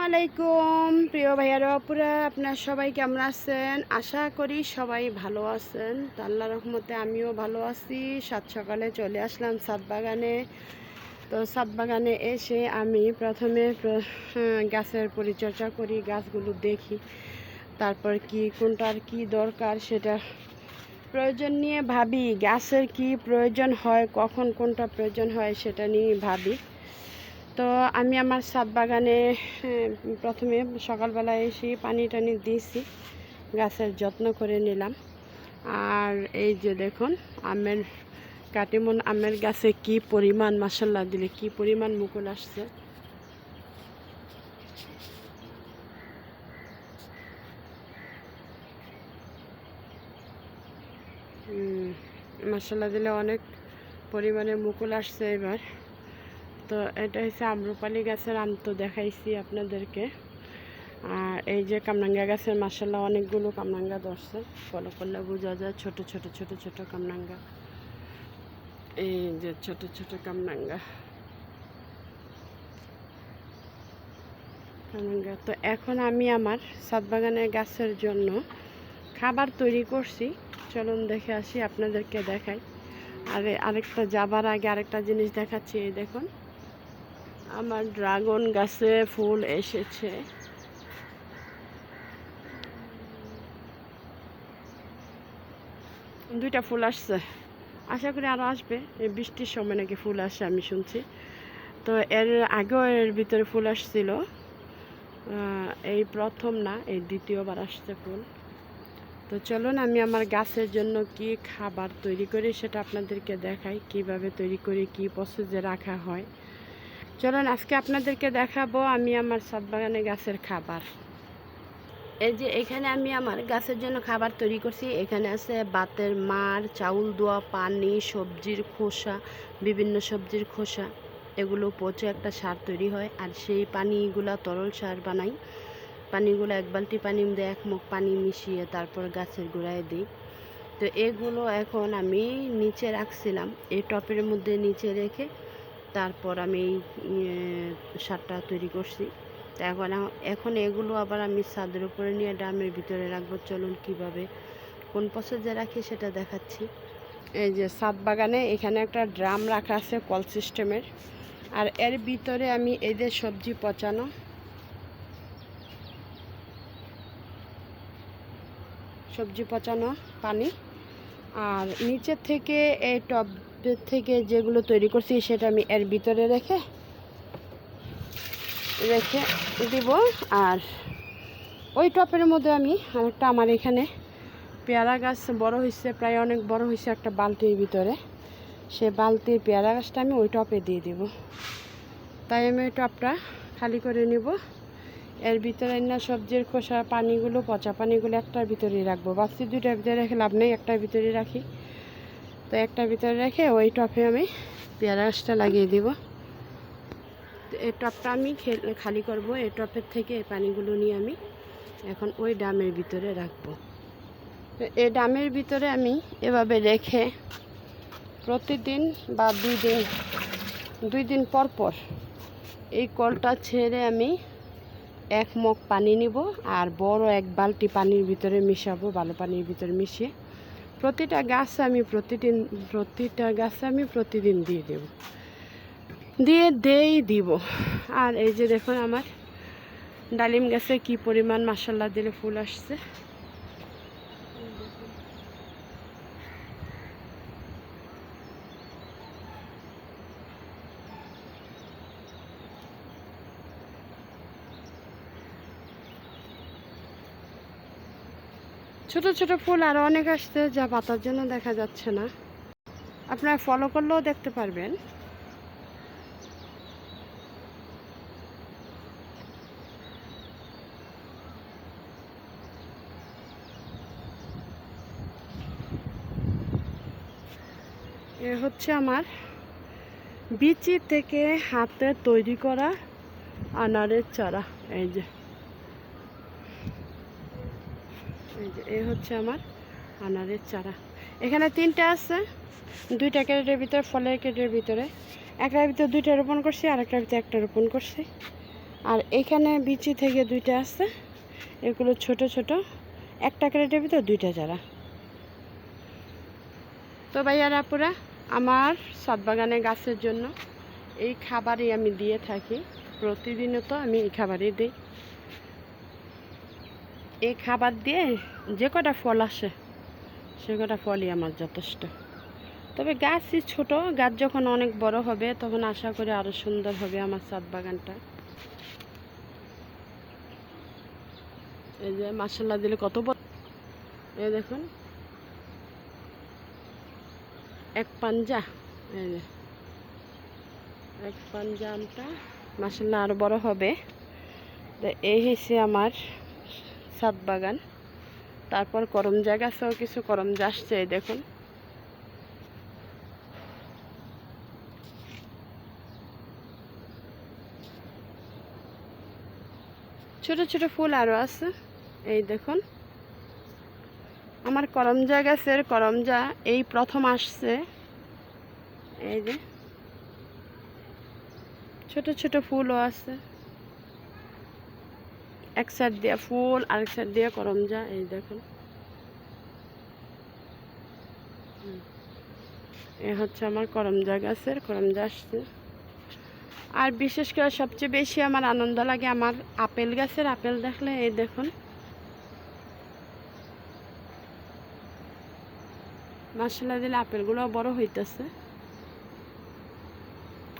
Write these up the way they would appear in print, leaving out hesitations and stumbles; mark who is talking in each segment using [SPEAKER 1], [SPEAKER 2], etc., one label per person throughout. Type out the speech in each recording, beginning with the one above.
[SPEAKER 1] আলাইকুম প্রিয় ভাইয়ারা আপুরা, আপনার সবাই কেমন আছেন? আশা করি সবাই ভালো আছেন। তো আল্লাহর রহমতে আমিও ভালো আছি। সাত সকালে চলে আসলাম ছাদ বাগানে। তো ছাদ বাগানে এসে আমি প্রথমে গাছের পরিচর্যা করি, গাছগুলো দেখি, তারপর কোনটার কি দরকার সেটা প্রয়োজন নিয়ে ভাবি, গাছের কি প্রয়োজন হয়, কখন কোনটা প্রয়োজন হয় সেটা নিয়ে ভাবি। তো আমি আমার ছাদ বাগানে প্রথমে সকালবেলা এসে পানি টানি দিয়েছি, গাছের যত্ন করে নিলাম। আর এই যে দেখুন আমের কাটিমন আমের গাছে কি পরিমাণ, মাশাআল্লাহ দিলে কি পরিমাণ মুকুল আসছে। মাশাআল্লাহ দিলে অনেক পরিমাণে মুকুল আসছে এবার। তো এটা হচ্ছে আম্রপালি গাছের আম, তো দেখাইছি আপনাদেরকে। আর এই যে কামরাঙ্গা গাছের মাশাআল্লাহ অনেকগুলো কামরাঙ্গা ধরছে, ফলো করলে বোঝা যায়। ছোট ছোট ছোট ছোট কামরাঙ্গা, এই যে ছোট ছোট কামরাঙ্গা। তো এখন আমি আমার ছাদ বাগানের গাছের জন্য খাবার তৈরি করছি। চলুন দেখে আসি, আপনাদেরকে দেখাই। আর আরেকটা যাবার আগে আরেকটা জিনিস দেখাচ্ছি। এই দেখুন আমার ড্রাগন গাছে ফুল এসেছে। দুইটা ফুল আসছে, আশা করি আরও আসবে। এই বৃষ্টির সময় নাকি ফুল আসে আমি শুনছি। তো এর আগেও এর ভিতরে ফুল আসছিল, এই প্রথম না, এই দ্বিতীয়বার আসছে ফুল। তো চলুন আমি আমার গাছের জন্য কি খাবার তৈরি করি সেটা আপনাদেরকে দেখাই, কিভাবে তৈরি করি, কি প্রসেসে রাখা হয়। চলুন আজকে আপনাদেরকে দেখাবো আমি আমার ছাদ বাগানে গাছের খাবার। এই যে এখানে আমি আমার গাছের জন্য খাবার তৈরি করছি। এখানে আছে ভাতের মাড়, চাউল ধোয়া পানি, সবজির খোসা, বিভিন্ন সবজির খোসা, এগুলো পচে একটা সার তৈরি হয়। আর সেই পানিগুলা তরল সার বানাই। পানিগুলো এক বালতি পানির মধ্যে এক মুখ পানি মিশিয়ে তারপর গাছের গোড়ায় দিই। তো এগুলো এখন আমি নিচে রাখছিলাম, এই টপের মধ্যে নিচে রেখে তারপর আমি সারটা তৈরি করছি। তো এখন এগুলো আবার আমি ছাদের উপরে নিয়ে ড্রামের ভিতরে রাখবো। চলুন কিভাবে কোন প্রসেসে রাখি সেটা দেখাচ্ছি। এই যে ছাদ বাগানে এখানে একটা ড্রাম রাখা আছে কল সিস্টেমের, আর এর ভিতরে আমি এই যে সবজি পচানো পানি, আর নিচের থেকে এই টবের থেকে যেগুলো তৈরি করছি সেটা আমি এর ভিতরে রেখে দিব। আর ওই টপের মধ্যে আমি আরেকটা, আমার এখানে পেয়ারা গাছ বড় হয়েছে, প্রায় অনেক বড় হয়েছে একটা বালতির ভিতরে, সে বালতির পেয়ারা গাছটা আমি ওই টপে দিয়ে দেব। তাই আমি ওই টপটা খালি করে নিব। এর ভিতরে না সবজির খোসা পানিগুলো, পচা পানিগুলো একটার ভিতরেই রাখবো। ভাবছি দুইটার ভিতরে রেখে লাভ নেই, একটার ভিতরে রাখি। তো একটার ভিতরে রেখে ওই টপে আমি পেয়ারা গাছটা লাগিয়ে দিব। এই টপটা আমি খালি করব। এই টপের থেকে এই পানিগুলো নিয়ে আমি এখন ওই ড্রামের ভিতরে রাখবো। তো এই ড্রামের ভিতরে আমি এভাবে রেখে প্রতিদিন বা দুই দিন পর পর এই কলটা ছেড়ে আমি এক মগ পানি নিব, আর বড় এক বালতি পানির ভিতরে মিশাবো, ভালো পানির ভিতরে মিশিয়ে প্রতিটা গাছে আমি প্রতিদিন দিব। আর এই যে দেখুন আমার ডালিম গাছে কি পরিমাণ মাশাআল্লাহ দিলে ফুল আসছে। ছোট ছোট ফুল আরও অনেক আসছে, যা পাতার জন্য দেখা যাচ্ছে না। আপনারা ফলো করলেও দেখতে পারবেন। এ হচ্ছে আমার বিচি থেকে হাতে তৈরি করা আনারের চারা। এই যে এই হচ্ছে আমার আনারের চারা। এখানে তিনটা আছে, দুইটা ক্যারেটের ভিতরে, ফলের ক্যারেটের ভিতরে। একটার ভিতরে দুইটা রোপণ করছি, আর একটার ভিতরে একটা রোপণ করছি। আর এখানে বিচি থেকে দুইটা আছে, এগুলো ছোট ছোট, একটা ক্রেটের ভিতর দুইটা চারা। তো ভাইয়ারা আপুরা, আমার ছাদ বাগানে গাছের জন্য এই খাবারই আমি দিয়ে থাকি, প্রতিদিনও তো আমি এই খাবারই দিই। এই খাবার দিয়ে যে কটা ফল আসে সে কটা ফলই আমার যথেষ্ট। তবে গাছই ছোট, গাছ যখন অনেক বড় হবে তখন আশা করি আরও সুন্দর হবে আমার ছাদ বাগানটা। এই যে মাশাআল্লাহ দিলে কত বড়, এই দেখুন এক পাঞ্জা, এই যে এক পাঞ্জা আমটা মাশাআল্লাহ আরও বড় হবে। তো এই হয়েছে আমার ছাদ বাগান। তারপর করমজা গাছেও কিছু করমজা আসছে, এই দেখুন। ছোট ছোট ফুল আরও আছে, এই দেখুন। আমার করমজা গাছের করমজা এই প্রথম আসছে, এই যে ছোট ছোট ফুলও আছে, এক সাইড দিয়ে ফুল আরেক সাইড দিয়ে করমজা, এই দেখুন। এ হচ্ছে আমার করমজা গাছের করমজা আসছে। আর বিশেষ করে সবচেয়ে বেশি আমার আনন্দ লাগে আমার আপেল গাছের আপেল দেখলে, এই দেখুন মাশাআল্লাহ দিলে আপেলগুলো বড় হইতেছে।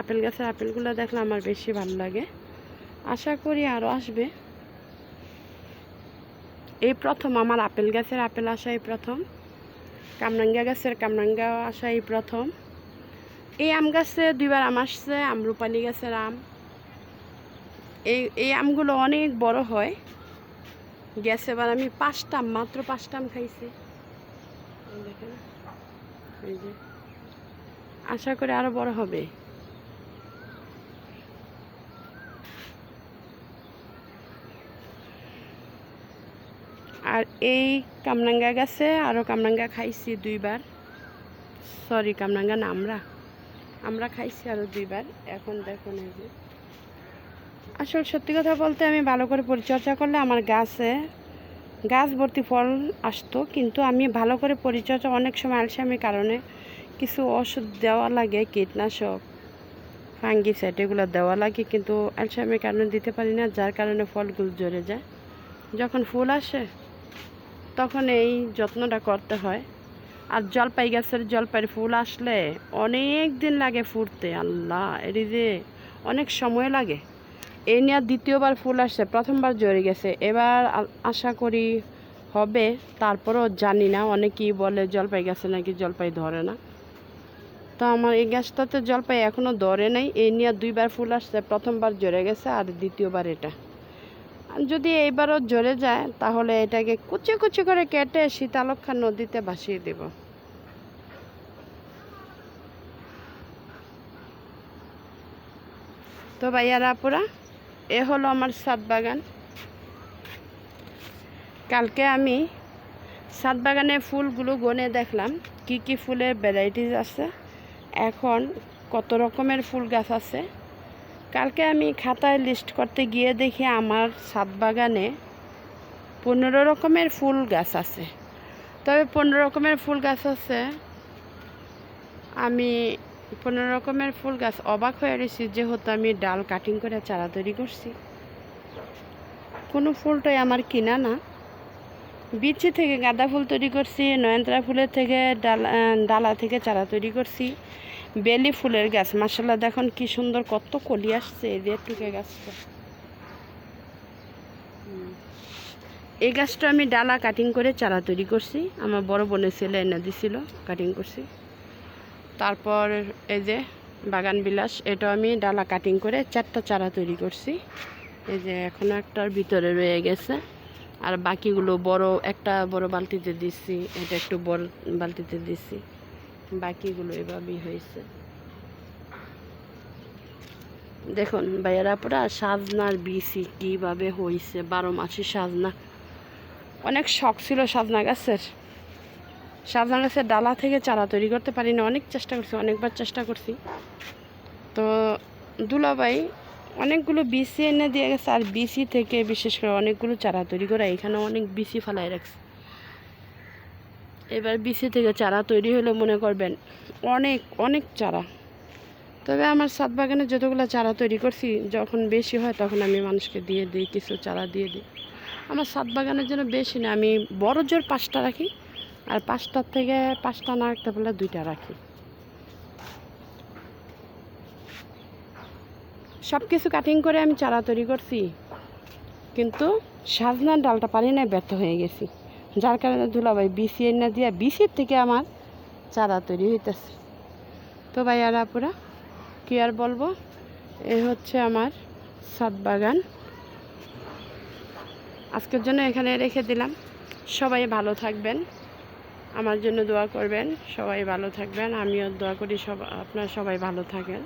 [SPEAKER 1] আপেল গাছের আপেলগুলো দেখলে আমার বেশি ভালো লাগে, আশা করি আরও আসবে। এই প্রথম আমার আপেল গাছের আপেল আসা, এই প্রথম কামরাঙ্গা গাছের কামরাঙ্গা আসা, এই প্রথম। এই আম গাছে দুইবার আম আসছে, আমরুপালি গাছের আম। এই আমগুলো অনেক বড় হয়, গেছে এবার আমি মাত্র পাঁচটা আম খাইছি, দেখেন। এই যে আশা করি আরো বড় হবে। আর এই কামরাঙ্গা গাছে আরও কামরাঙ্গা খাইছি দুইবার, সরি কামরাঙ্গা না, আমরা খাইছি আরও দুইবার। এখন দেখুন এই যে আসল সত্যি কথা বলতে আমি ভালো করে পরিচর্যা করলে আমার গাছ ভর্তি ফল আসতো, কিন্তু আমি ভালো করে পরিচর্যা অনেক সময় আলসামির কারণে কিছু ওষুধ দেওয়া লাগে, কীটনাশক ফাঙ্গিসাইড এগুলো দেওয়া লাগে, কিন্তু আলসামির কারণে দিতে পারি না, যার কারণে ফলগুলো ঝরে যায়। যখন ফুল আসে তখন এই যত্নটা করতে হয়। আর জলপাই গাছের জলপাইয়ের ফুল আসলে অনেক দিন লাগে ফুটতে, আল্লাহ এটি যে অনেক সময় লাগে। এই নিয়ে দ্বিতীয়বার ফুল আসছে, প্রথমবার ঝরে গেছে, এবার আশা করি হবে। তারপরও জানি না, অনেকেই বলে জলপাই গাছে নাকি জলপাই ধরে না। তো আমার এই গাছটাতে জলপাই এখনও ধরে নাই, এই নিয়ে দুইবার ফুল আসছে, প্রথমবার ঝরে গেছে আর দ্বিতীয়বার এটা। যদি এইবারও ঝরে যায় তাহলে এটাকে কুচি কুচি করে কেটে শীতলক্ষা নদীতে ভাসিয়ে দেব। তো ভাইয়ারা আপুরা, এ হলো আমার ছাদ বাগান। কালকে আমি ছাদ বাগানে ফুলগুলো গনে দেখলাম কি কি ফুলের ভ্যারাইটিস আছে, এখন কত রকমের ফুল গাছ আছে। কালকে আমি খাতায় লিস্ট করতে গিয়ে দেখি আমার ছাদ বাগানে 15 রকমের ফুল গাছ আছে। তবে 15 রকমের ফুল গাছ আছে, আমি 15 রকমের ফুল গাছ অবাক হয়ে রয়েছি, যেহেতু আমি ডাল কাটিং করে চারা তৈরি করছি। কোনো ফুলটাই আমার কিনা না, বিচি থেকে গাঁদা ফুল তৈরি করছি, নয়নতারা ফুলের থেকে ডালা থেকে চারা তৈরি করছি। বেলি ফুলের গাছ মাশাআল্লাহ দেখুন কি সুন্দর, কত কলি আসছে। এই যে টুকে গাছটা, এই গাছটা আমি ডালা কাটিং করে চারা তৈরি করছি, আমার বড় বোনের ছেলে এনে দিছিল, কাটিং করছি। তারপর এই যে বাগান বিলাস, এটা আমি ডালা কাটিং করে 4টা চারা তৈরি করছি। এই যে এখনো একটার ভিতরে রয়ে গেছে, আর বাকিগুলো একটা বড় বালতিতে দিচ্ছি, এটা একটু বড় বালতিতে দিচ্ছি, বাকিগুলো এভাবেই হয়েছে। দেখুন ভাইয়ারা পুরা সাজনার বিচি কীভাবে হয়েছে, 12 মাসি সাজনা। অনেক শখ ছিল সাজনা গাছের ডালা থেকে চারা তৈরি করতে পারি না, অনেক চেষ্টা করছি, অনেকবার চেষ্টা করছি। তো দুলাভাই অনেকগুলো বিসি এনে দিয়ে গেছে, আর বিসি থেকে বিশেষ করে অনেকগুলো চারা তৈরি করে এখানে অনেক বিসি ফেলাই রাখছে। এবার বিসি থেকে চারা তৈরি হলো মনে করবেন অনেক অনেক চারা। তবে আমার ছাদ বাগানে যতগুলো চারা তৈরি করছি, যখন বেশি হয় তখন আমি মানুষকে দিয়ে দিই, কিছু চারা দিয়ে দিই। আমার ছাদ বাগানের জন্য বেশি না, আমি বড় জোর 5টা রাখি, আর 5টার থেকে 5টা না রাখতে পারলে 2টা রাখি। সব কিছু কাটিং করে আমি চারা তৈরি করছি, কিন্তু সাজনার ডালটা পারি না, ব্যর্থ হয়ে গেছি। যার কারণে দুলাভাই বিসি এনে দিয়ে বিসির থেকে আমার চারা তৈরি হইতেছে। তো ভাইয়ারা আপুরা কি আর বলবো, এই হচ্ছে আমার ছাদ বাগান। আজকের জন্য এখানে রেখে দিলাম। সবাই ভালো থাকবেন, আমার জন্য দোয়া করবেন, সবাই ভালো থাকবেন, আমিও দোয়া করি আপনারা সবাই ভালো থাকেন।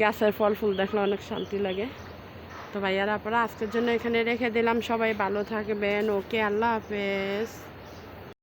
[SPEAKER 1] গাছের ফল ফুল দেখলে অনেক শান্তি লাগে। তো ভাইয়ারা আপনারা আজকের জন্য এখানে রেখে দিলাম, সবাই ভালো থাকবেন। ওকে, আল্লাহ হাফেজ।